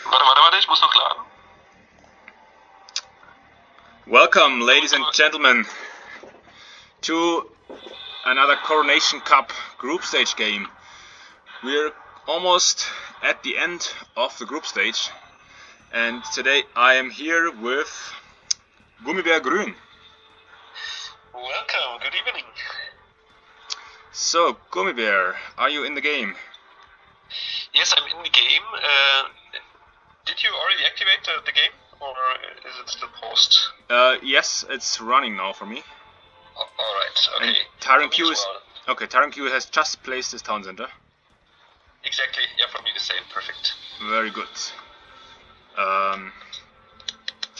Warte, ich muss noch laden. Welcome, ladies and gentlemen, to another Coronation Cup group stage game. We're almost at the end of the group stage, and today I am here with Gummibär Grün. Welcome, good evening. So, Gummibär, are you in the game? Yes, I'm in the game. Did you already activate the game, or is it still paused? Yes, it's running now for me. Alright, okay. And Tyron Q has just placed his town center. Exactly, yeah, for me the same, perfect. Very good.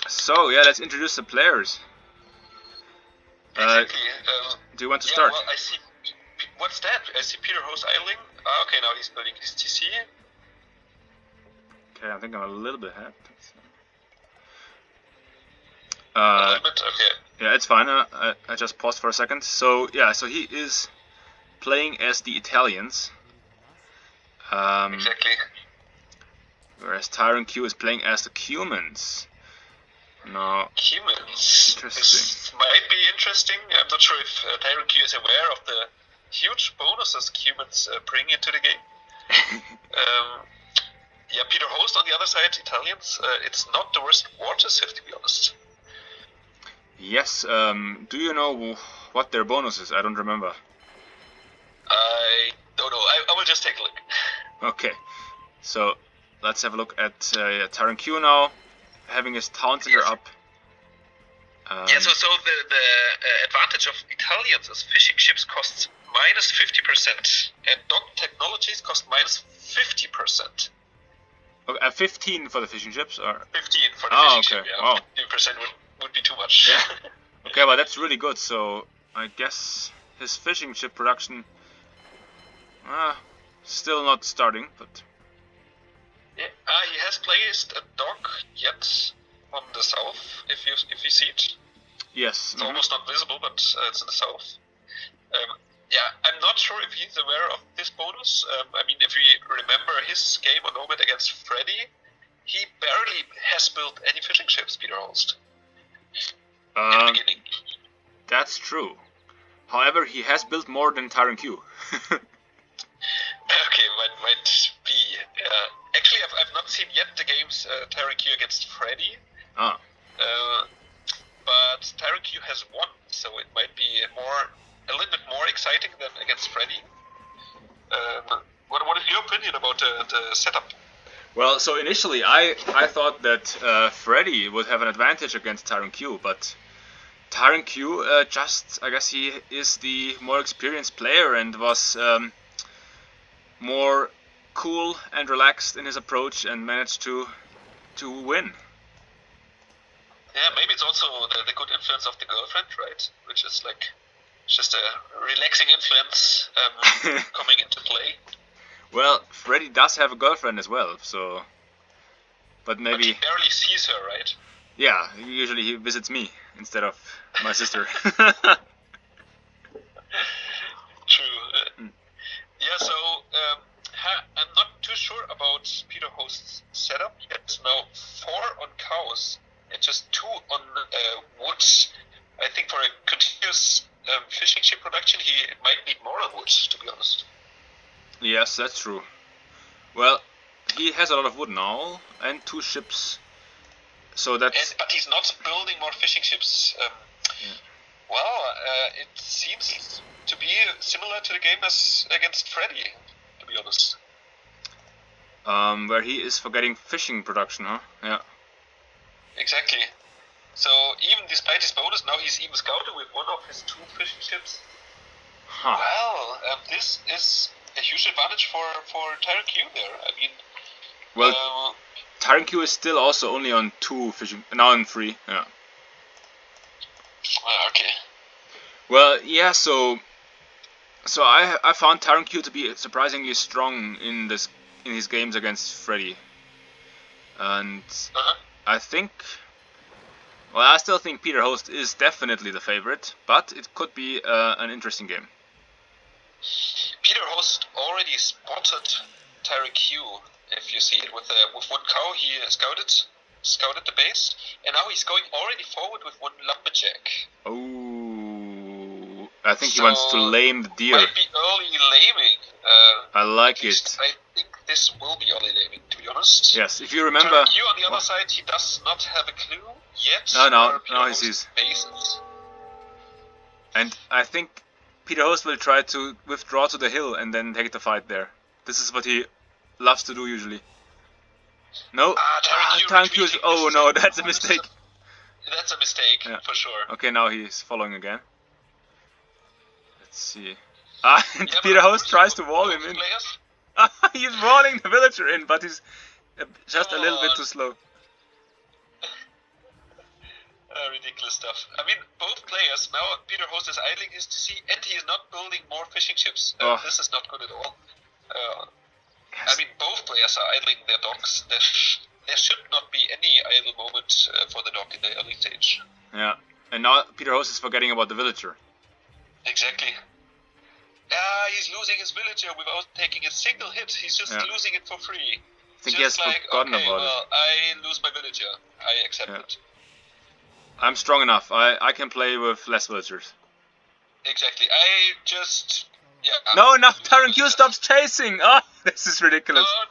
So, yeah, let's introduce the players. Exactly. Do you want to start? Well, I see. What's that? I see Peter Host idling. Okay, now he's building his TC. Okay, I think I'm a little bit ahead. A little bit, okay. Yeah, it's fine. I just paused for a second. So yeah, so he is playing as the Italians. Exactly. Whereas Tyron Q is playing as the Cumans. Now, Humans. interesting. This might be interesting. I'm not sure if Tyron Q is aware of the huge bonuses humans bring into the game. Yeah, Peter Host on the other side, Italians. It's not the worst water sieve, to be honest. Yes. Do you know what their bonus is? I don't remember. I don't know. I will just take a look. Okay. So let's have a look at Tyron Q now, having his town center up. Yeah, so the advantage of Italians is fishing ships costs minus 50%, and dock technologies cost minus 50%. Okay, 15 for the fishing ships, or 15 for the fishing ship. Yeah, wow. 15% would be too much. Yeah. Okay, well that's really good. So I guess his fishing ship production, still not starting, but yeah, he has placed a dock yet on the south. If you see it. Yes. It's almost not visible, but it's in the south. Yeah, I'm not sure if he's aware of this bonus. I mean, if we remember his game on Nomad against Freddy, he barely has built any fishing ships, Peter Holst. In the beginning. That's true. However, he has built more than Tyron Q. Okay, might be. Actually, I've not seen yet the games Tyron Q against Freddy. But Tyron Q has won, so it might be a little bit more exciting than against Freddy. What is your opinion about the setup? Well, so initially I thought that Freddy would have an advantage against Tyron Q, but Tyron Q I guess he is the more experienced player and was more cool and relaxed in his approach and managed to win. Yeah, maybe it's also the good influence of the girlfriend, right? Which is like just a relaxing influence coming into play. Well, Freddy does have a girlfriend as well, so. But maybe. But he barely sees her, right? Yeah, usually he visits me instead of my sister. True. Yeah, so I'm not too sure about Peter Host's setup. He has now 4 on cows and just 2 on woods. I think for a continuous fishing ship production, he might need more on woods, to be honest. Yes, that's true. Well, he has a lot of wood now and 2 ships, so that's. But he's not building more fishing ships. Well, it seems to be similar to the game as against Freddy, to be honest. Where he is forgetting fishing production, huh? Yeah. Exactly. So even despite his bonus, now he's even scouted with one of his 2 fishing ships. Huh. Well, this is a huge advantage for Tyron Q there. I mean, well, Tyron Q is still also only on 2 fishing, now on 3. Yeah. Okay. Well, yeah. So I found Tyron Q to be surprisingly strong in his games against Freddy, and I think. Well, I still think Peter Host is definitely the favorite, but it could be an interesting game. Peter Host already spotted Tyron Q if you see it. With one cow, he scouted the base, and now he's going already forward with one lumberjack. Oh, I think he wants to lame the deer. Might be early laming. I like it. I think this will be early laming, to be honest. Yes, if you remember. You on the other side, he does not have a clue yet. No, he sees. Bases. And I think Peter Host will try to withdraw to the hill and then take the fight there. This is what he loves to do usually. No? Taranq is... Oh no, that's a mistake. That's a mistake, for sure. Okay, now he's following again. Let's see. Peter Host tries to wall him in. He's walling the villager in, but he's just a little bit too slow. Ridiculous stuff. I mean, both players, now Peter Host is idling his TC, and he is not building more fishing ships. This is not good at all. I mean, both players are idling their docks. There should not be any idle moment for the dock in the early stage. Yeah, and now Peter Host is forgetting about the villager. Exactly. He's losing his villager without taking a single hit. He's just losing it for free. I think he has forgotten about it. I lose my villager. I accept it. I'm strong enough. I can play with less villagers. Exactly. I just... Yeah. No, now Taranq stops chasing! Oh, this is ridiculous. Oh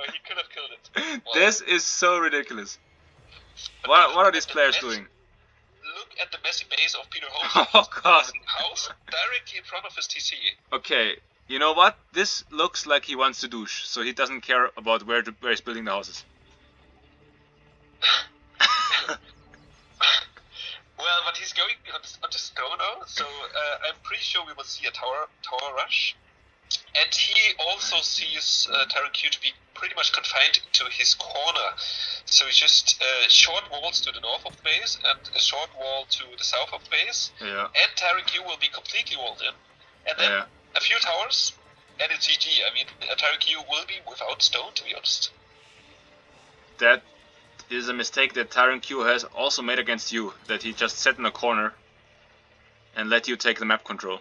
no! He could have killed it. Well, this is so ridiculous. What are these players doing? Look at the messy base of Peter Host. Oh god. House directly in front of his TC. Okay, you know what? This looks like he wants to douche, so he doesn't care about where he's building the houses. Well, but he's going onto stone now, so I'm pretty sure we will see a tower rush. And he also sees Taranq to be pretty much confined to his corner. So he's just short walls to the north of the base and a short wall to the south of the base. Yeah. And Taranq will be completely walled in. And then a few towers and it's GG. I mean, Taranq will be without stone, to be honest. That is a mistake that Taranq has also made against you, that he just sat in a corner and let you take the map control.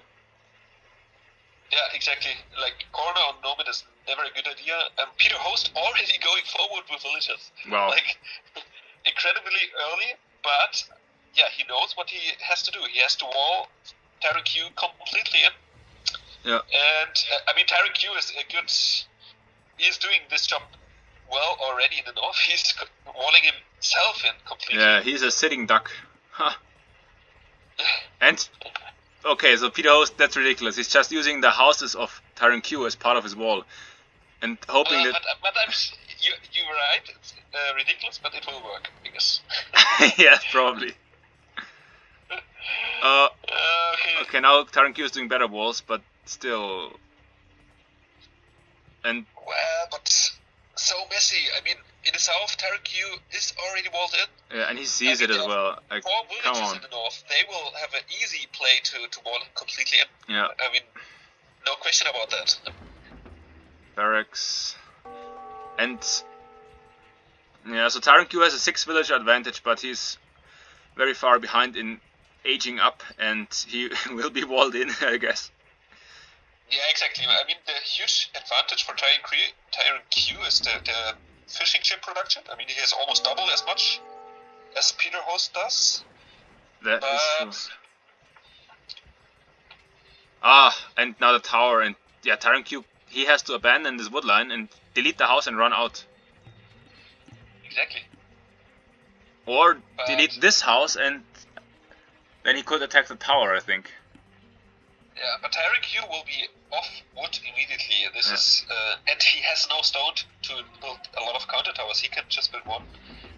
Yeah, exactly. Like, corner on Nomad is never a good idea. Peter Host already going forward with villagers. Wow. Like, incredibly early, but yeah, he knows what he has to do. He has to wall Taranq completely in. Yeah. And, I mean, Taranq is a good... He's doing this job well already in the north. He's walling himself in completely. Yeah, he's a sitting duck. Huh. And... Okay, so Peter Host, that's ridiculous. He's just using the houses of Taranq as part of his wall, and hoping that. But you're right. It's ridiculous, but it will work, I guess. Yeah, probably. Okay, now Taranq is doing better walls, but still. And. Well, but so messy. I mean, in the south, Taranq is already walled in. Yeah, and he sees it as well. Like, come on. In the north, they will have an easy play to wall him completely in. Yeah. I mean, no question about that. Barracks. And... Yeah, so Taranq has a 6 villager advantage, but he's very far behind in aging up, and he will be walled in, I guess. Yeah, exactly. I mean, the huge advantage for Taranq is the fishing ship production. I mean, he has almost double as much as Peter Host does. That is true. And now the tower, and yeah, Taranq, he has to abandon this wood line and delete the house and run out. Exactly. Or delete this house and then he could attack the tower, I think. Yeah, but Taranq will be off wood immediately. This is, and he has no stone to build a lot of counter towers. He can just build one,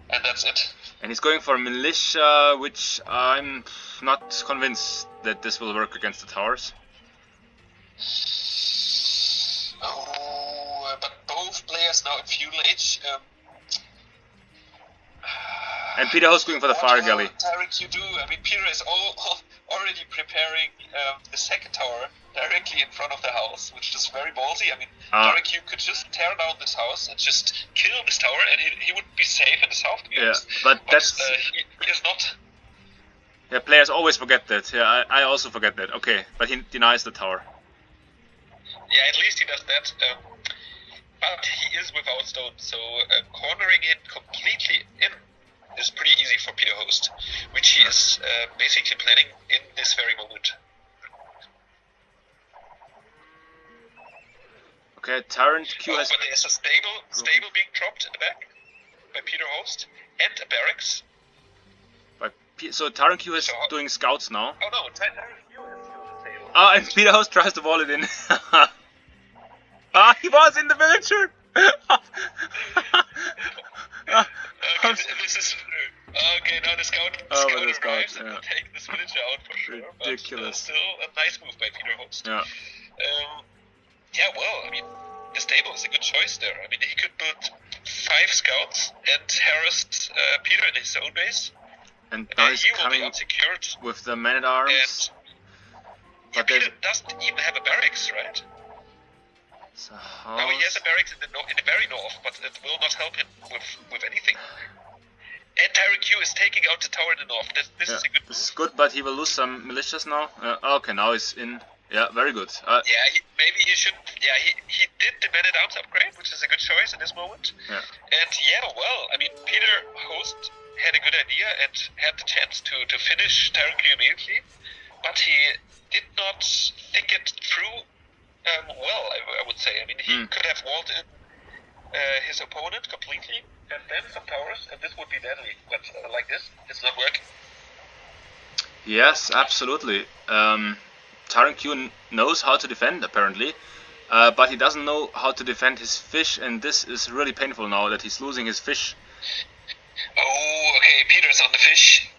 and that's it. And he's going for militia, which I'm not convinced that this will work against the towers. Oh, but both players now in feudal age. And Peter Host going for the fire galley. What will Taranq do? I mean, Peter is already preparing the second tower directly in front of the house, which is very ballsy. I mean, Taranq could just tear down this house and just kill this tower, and he would be safe in the south, to be honest. But that's... he is not. Yeah, players always forget that. Yeah, I also forget that. Okay, but he denies the tower. Yeah, at least he does that. but he is without stone, so cornering it completely in is pretty easy for Peter Host, which he is basically planning in this very moment. Okay, Tyrant Q has... But there's a stable being dropped in the back by Peter Host, and a barracks. So Tyrant Q is doing scouts now. Oh no, Tyrant Q has killed the stable. Oh, and Peter Host tries to wall it in. He was in the villager! This is... Okay, now the scout arrives and will take this villager out for sure. Ridiculous. But still a nice move by Peter Host. Yeah. Well, I mean, the stable is a good choice there. I mean, he could put 5 scouts and harass Peter in his own base. And now he's he will coming be unsecured with the man-at-arms. But Peter doesn't even have a barracks, right? So now he has a barracks in the very north, but it will not help him with anything. And Tyrant Q is taking out the tower in the north. This is a good move. This is good, but he will lose some militias now. Okay, now he's in. Yeah, very good. Maybe he should. Yeah, he did the man-at-arms upgrade, which is a good choice in this moment. Yeah. And well, I mean, Peter Host had a good idea and had the chance to finish Tyrant Q immediately, but he did not think it through well, I would say. I mean, he could have walled in his opponent completely and then some towers, and this would be deadly. But like this, it's not working. Yes, absolutely. Tyrant Q knows how to defend, apparently, but he doesn't know how to defend his fish, and this is really painful now that he's losing his fish. Oh, okay, Peter's on the fish.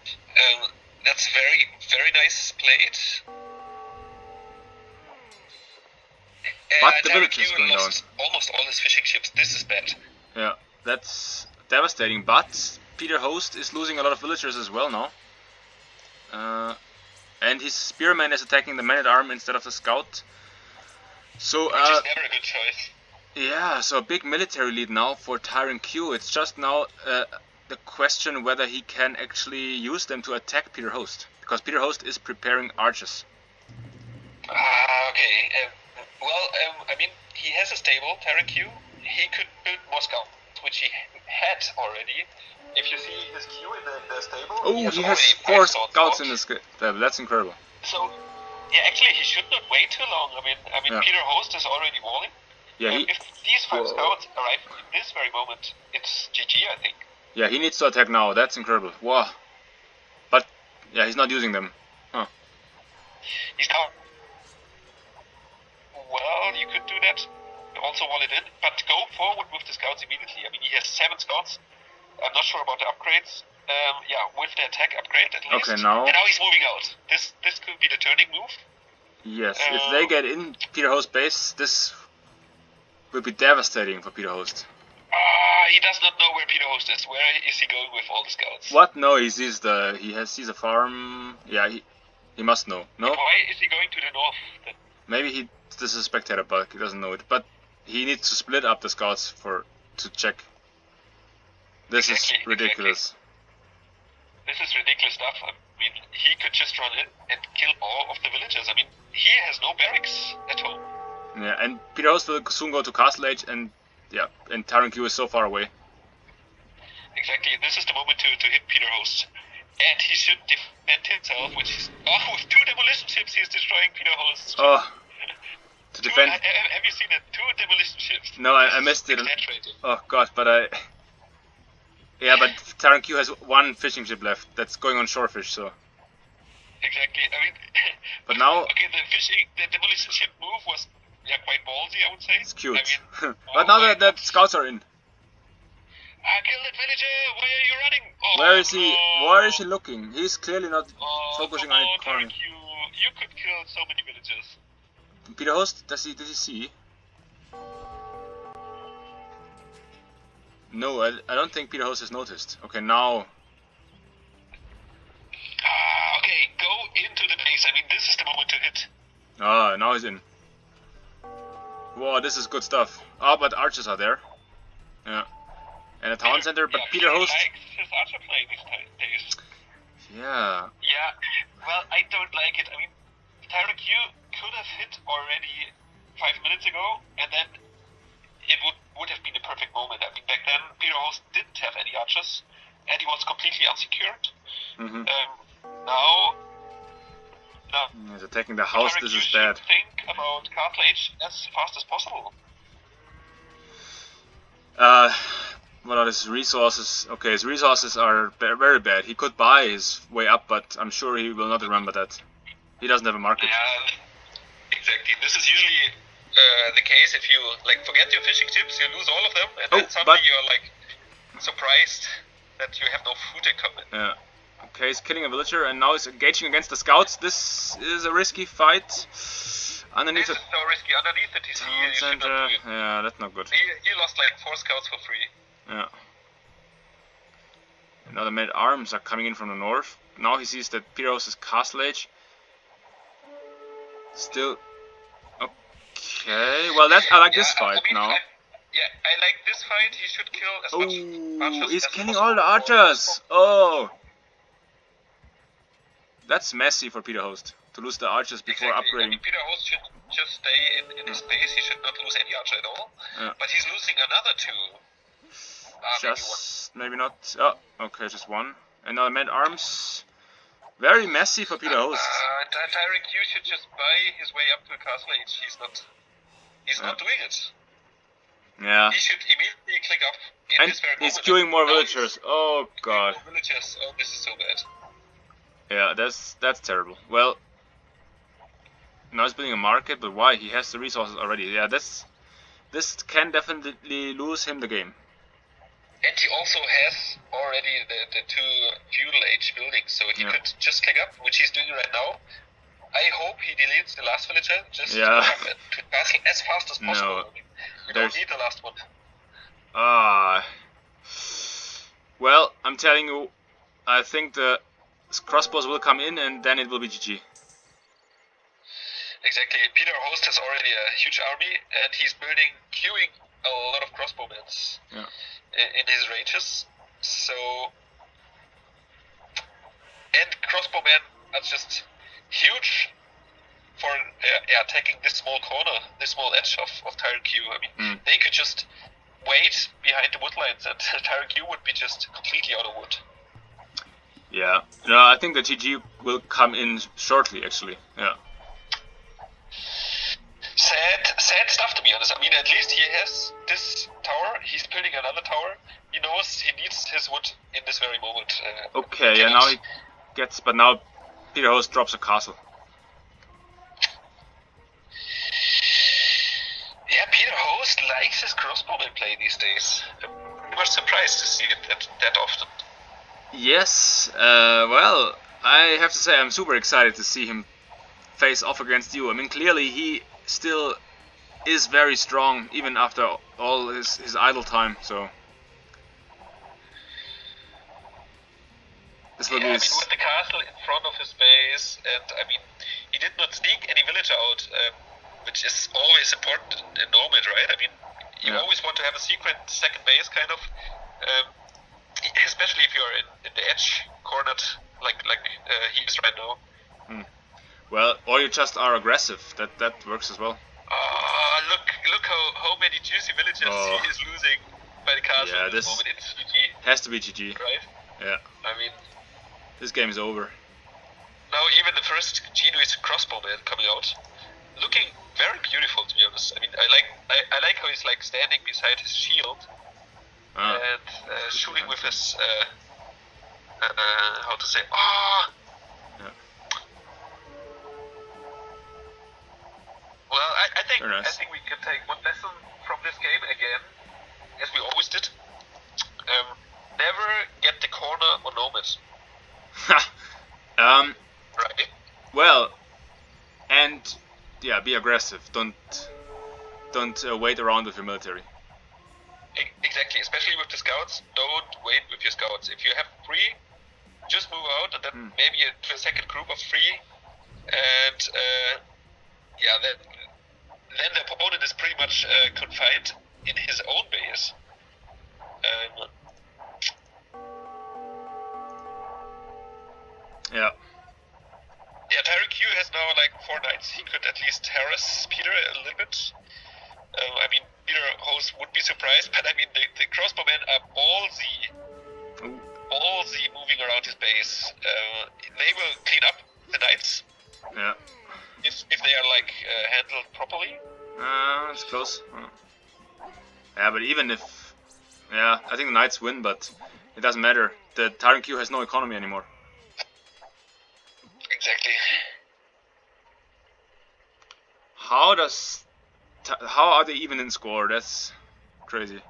That's very nice played. But the village is going down. Almost all his fishing ships. This is bad. Yeah, that's devastating. But Peter Host is losing a lot of villagers as well now. And his spearman is attacking the man-at-arm instead of the scout. So, which is never a good choice. Yeah, so a big military lead now for Tyrant Q. It's just now the question whether he can actually use them to attack Peter Host. Because Peter Host is preparing archers. Okay. I mean, he has a stable, Tyrant Q. He could build more scouts, which he had already. If you see his queue in the stable, he has 4 scouts in the stable. That's incredible. So, actually, he should not wait too long. I mean, Peter Host is already walling. Yeah, if these 5 scouts arrive in this very moment, it's GG, I think. Yeah, he needs to attack now. That's incredible. Wow. But yeah, he's not using them. Huh. He's down. Well, you could do that. Also wall it in, but go forward with the scouts immediately. I mean, he has 7 scouts. I'm not sure about the upgrades. With the attack upgrade at least. Okay, now. And now he's moving out. This could be the turning move. Yes, if they get in Peter Host's base, this will be devastating for Peter Host. He does not know where Peter Host is. Where is he going with all the scouts? What? No, he sees a farm. Yeah, he must know. No. But why is he going to the north then? Maybe this is a spectator bug. He doesn't know it, but he needs to split up the scouts to check. This is ridiculous. This is ridiculous stuff. I mean, he could just run in and kill all of the villagers. I mean, he has no barracks at home. Yeah, and Peter Host will soon go to Castle Age, and Tyrant Q is so far away. Exactly. This is the moment to hit Peter Host. And he should defend himself with 2 demolition ships. He's destroying Peter Host. To defend. Have you seen it? 2 demolition ships. No, I missed it. Oh god, but but Tyrant Q has 1 fishing ship left. That's going on shorefish, so. Exactly. I mean. But now. Okay, the demolition ship move was quite ballsy, I would say. It's cute. I mean, but now that scouts are in. Kill that villager! Why are you running? Where is he? No. Where is he looking? He's clearly not focusing on it. You could kill so many villagers. Peter Host, does he see? No, I don't think Peter Host has noticed. Okay, now. Okay, go into the base. I mean, this is the moment to hit. Now he's in. Wow, this is good stuff. But archers are there. Yeah. And a town center, but Peter Host likes his archer play these days. Yeah. Yeah, well, I don't like it. I mean, Tyrant Q could have hit already 5 minutes ago, and then it would would have been the perfect moment. I mean, back then Peter Host didn't have any archers, and he was completely unsecured. Now he's attacking the house. This is bad. Think about Castle Age as fast as possible. What are his resources? Okay, his resources are very bad. He could buy his way up, but I'm sure he will not remember that. He doesn't have a market. Yeah, exactly. This is usually the case. If you forget your fishing tips, you lose all of them, and then suddenly you're surprised that you have no food income. Yeah. Okay, he's killing a villager, and now he's engaging against the scouts. This is a risky fight. Underneath this is so risky. Underneath the TC, you should not do it. Yeah, that's not good. He lost 4 scouts for free. Yeah. Now the men arms are coming in from the north. Now he sees that Peter Host is Castle Age. Still. Okay, well I like this fight now. I like this fight. He should kill as much archers he's as killing possible. all the archers. Oh. That's messy for Peter Host to lose the archers before upgrading. I mean, Peter Host should just stay in his base. He should not lose any archer at all. Yeah. But he's losing another 2. Maybe not. Oh, okay, just 1. Another men arms. Very messy for Peter Host. Tyrant Q should just buy his way up to Castle Age. He's not doing it. Yeah. He should immediately click up in this very moment. He's queuing more villagers. Oh god. More villagers. Oh, this is so bad. Yeah, that's terrible. Well, now he's building a market, but why? He has the resources already. Yeah, this can definitely lose him the game. And he also has already the 2 feudal age buildings, so he could just click up, which he's doing right now. I hope he deletes the last villager just to castle as fast as possible. No, you don't need the last one. Well, I'm telling you, I think the crossbows will come in and then it will be GG. Exactly. Peter Host has already a huge army and he's queuing a lot of crossbowmen in his ranges. So, and crossbowmen are just huge for attacking this small corner, this small edge of Tyrant Q. I mean, they could just wait behind the wood lines and Tyrant Q would be just completely out of wood. Yeah, no, I think the GG will come in shortly, actually. Yeah. Sad stuff, to be honest. I mean, at least he has this tower. He's building another tower. He knows he needs his wood in this very moment. Okay, yeah, now he gets, but now Peter Host drops a castle. Yeah, Peter Host likes his crossbowman play these days. I'm much surprised to see it that often. Yes, well, I have to say I'm super excited to see him face off against you. I mean, clearly he still is very strong, even after all his idle time, so... This will be... I mean, with the castle in front of his base, and I mean, he did not sneak any villager out, which is always important in Nomad, right? I mean, you always want to have a secret second base, kind of, especially if you're in the edge, cornered, like he is right now. Well, or you just are aggressive. That works as well. Look how many juicy villagers he is losing by the castle at this moment. It's GG. Has to be GG. Right? Yeah. I mean, this game is over. Now even the first Genuine crossbowman coming out, looking very beautiful, to be honest. I mean, I like how he's like standing beside his shield and shooting with his how to say Well, I think we can take one lesson from this game again, as we always did. Never get the corner on Nomad. Right. Well, and yeah, be aggressive. Don't wait around with your military. Exactly, especially with the scouts. Don't wait with your scouts. If you have 3, just move out, and then maybe to a second group of 3, and then the opponent is pretty much confined in his own base. Yeah. Yeah, Tyrant Q has now like 4 knights. He could at least harass Peter a little bit. I mean, Peter Host would be surprised, but I mean the crossbowmen are ballsy moving around his base. They will clean up the knights. Yeah. If they are like handled properly. It's close. Yeah, but even if, I think the knights win, but it doesn't matter. The Tyrant Q has no economy anymore. Exactly. How are they even in score? That's crazy.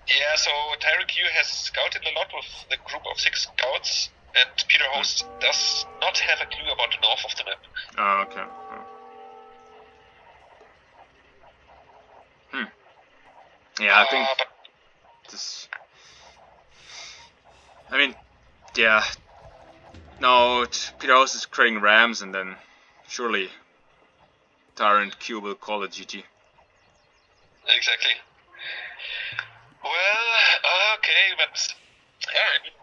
Yeah, so Tyrant Q has scouted a lot with the group of 6 scouts, and Peter Host does not have a clue about the north of the map. Oh, okay. Yeah, I think this. I mean, yeah. No, Peter Host is creating rams, and then surely Tyrant Q will call it GG. Exactly. Well, okay, but yeah, I mean,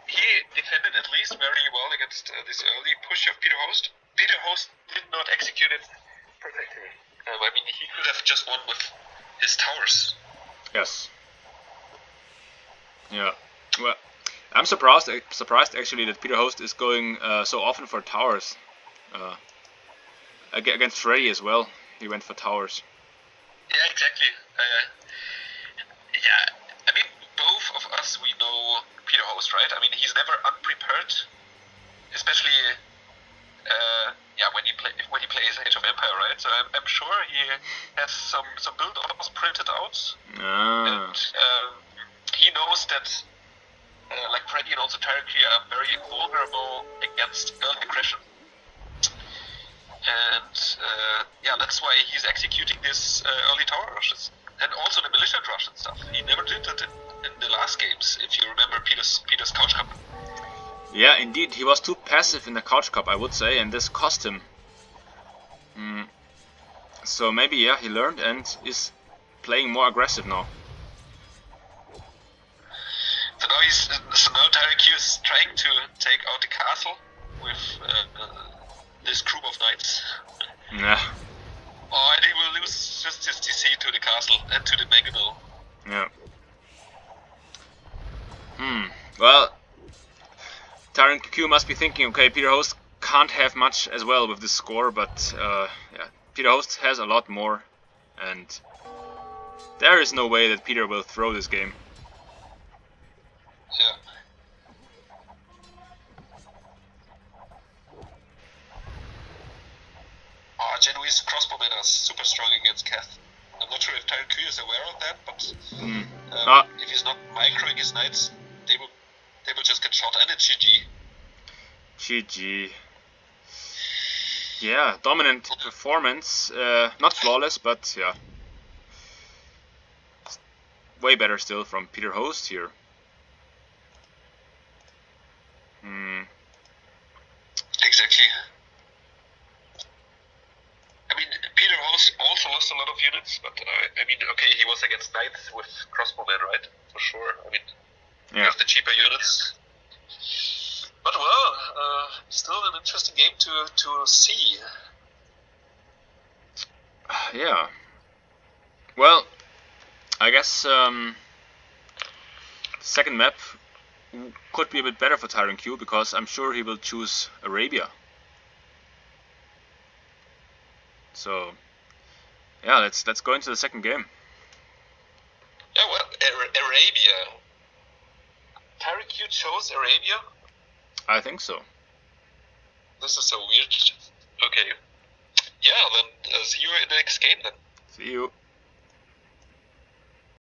he defended at least very well against this early push of Peter Host. Peter Host did not execute it perfectly. I mean, he could have just won with his towers. Yes. Yeah. Well, I'm surprised actually that Peter Host is going so often for towers. Against Freddy as well, he went for towers. Yeah, exactly. Yeah, I mean, both of us, we know Peter Host, right? I mean, he's never unprepared, especially when he plays Age of Empire, right? So I'm sure he has some build offers printed out, and he knows that like Freddy and also Tyrant are very vulnerable against early aggression. And that's why he's executing this early tower rushes. And also the militia rush and stuff. He never did it in the last games, if you remember Peter's Couch Cup. Yeah, indeed, he was too passive in the Couch Cup, I would say, and this cost him. So maybe, he learned and is playing more aggressive now. So now Tyrant Q is trying to take out the castle with this group of knights. Yeah. Oh, and he will lose just his DC to the castle and to the Megano. Yeah. Well, Tyrant Q must be thinking, okay, Peter Host can't have much as well with this score, but Peter Host has a lot more, and there is no way that Peter will throw this game. Yeah. Genoese crossbowmen are super strong against Keth. I'm not sure if Tyrant Q is aware of that, but if he's not microing his knights, they will just get shot, and it's GG. GG. Yeah, dominant performance. Not flawless, but yeah. Way better still from Peter Host here. Exactly. I mean, Peter Host also lost a lot of units, but I mean, okay, he was against knights with crossbowmen, right? For sure. I mean, you have the cheaper units. But well, still an interesting game to see. Yeah. Well, I guess second map could be a bit better for Tyrant Q, because I'm sure he will choose Arabia. So yeah, let's go into the second game. Yeah, well, Arabia. Tyrant Q chose Arabia? I think so. This is so weird. Okay. Yeah, then see you in the next game then. See you.